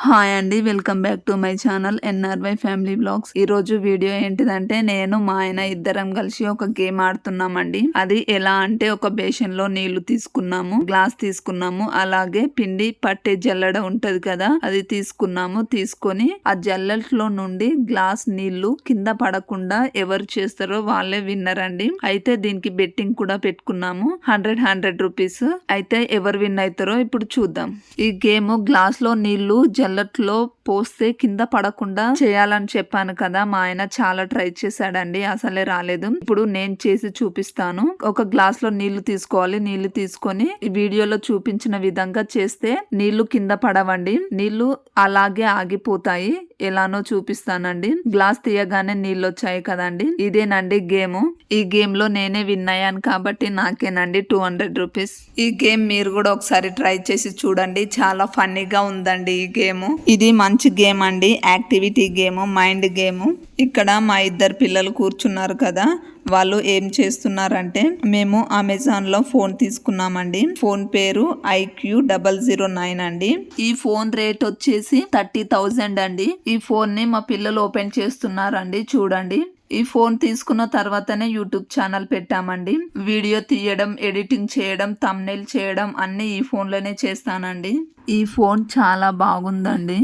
Hi అండి, welcome back to my channel NRY family blogs. ఈ రోజు వీడియో ఏంటిదంటే నేను మా ఆయన ఇద్దరం కలిసి ఒక గేమ్ ఆడుతున్నామండి. అది ఎలా అంటే ఒక బేషన్ లో నీళ్లు తీసుకున్నాము, గ్లాస్ తీసుకున్నాము, అలాగే పిండి పట్టే జల్లెడ ఉంటది కదా అది తీసుకున్నాము. తీసుకొని ఆ జల్లెట్లో నుండి గ్లాస్ నీళ్లు కింద పడకుండా ఎవరు చేస్తారో వాళ్ళే విన్నర్ అండి. అయితే దీనికి బెట్టింగ్ కూడా పెట్టుకున్నాము, 100 రూపీస్. అయితే ఎవరు విన్ అవుతారో ఇప్పుడు చూద్దాం. ఈ గేమ్ గ్లాస్ లో నీళ్లు జల్లట్లో పోస్తే కింద పడకుండా చేయాలని చెప్పాను కదా, మా ఆయన చాలా ట్రై చేశాడండి, అసలే రాలేదు. ఇప్పుడు నేను చేసి చూపిస్తాను. ఒక గ్లాస్ లో నీళ్లు తీసుకోవాలి. నీళ్లు తీసుకొని ఈ వీడియోలో చూపించిన విధంగా చేస్తే నీళ్లు కింద పడవండి, నీళ్లు అలాగే ఆగిపోతాయి. ఎలానో చూపిస్తానండి. గ్లాస్ తీయగానే నీళ్ళు వచ్చాయి కదండి, ఇదేనండి గేమ్. ఈ గేమ్ లో నేనే విన్ అయ్యాను కాబట్టి నాకేనండి 200 రూపీస్. ఈ గేమ్ మీరు కూడా ఒకసారి ట్రై చేసి చూడండి, చాలా ఫన్నీగా ఉందండి ఈ గేమ్. ఇది మంచి గేమ్ అండి, యాక్టివిటీ గేమ్, మైండ్ గేమ్. ఇక్కడ మా ఇద్దరు పిల్లలు కూర్చున్నారు కదా, వాళ్ళు ఏం చేస్తున్నారంటే మేము అమెజాన్ లో ఫోన్ తీసుకున్నామండి. ఫోన్ పేరు IQ009 అండి. ఈ ఫోన్ రేట్ వచ్చేసి 30,000 అండి. ఈ ఫోన్ ని మా పిల్లలు ఓపెన్ చేస్తున్నారండి, చూడండి. ఈ ఫోన్ తీసుకున్న తర్వాతనే యూట్యూబ్ ఛానల్ పెట్టామండి. వీడియో తీయడం, ఎడిటింగ్ చేయడం, థంబ్నెయిల్ చేయడం అన్ని ఈ ఫోన్ లోనే చేస్తానండి. ఈ ఫోన్ చాలా బాగుందండి.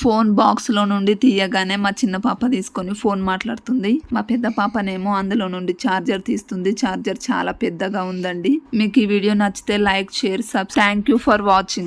ఫోన్ బాక్స్ లో నుండి తీయగానే మా చిన్న పాప తీసుకొని ఫోన్ మాట్లాడుతుంది. మా పెద్ద పాపనేమో అందులో నుండి ఛార్జర్ తీస్తుంది. ఛార్జర్ చాలా పెద్దగా ఉందండి. మీకు ఈ వీడియో నచ్చితే like, share, subscribe. Thank you for watching.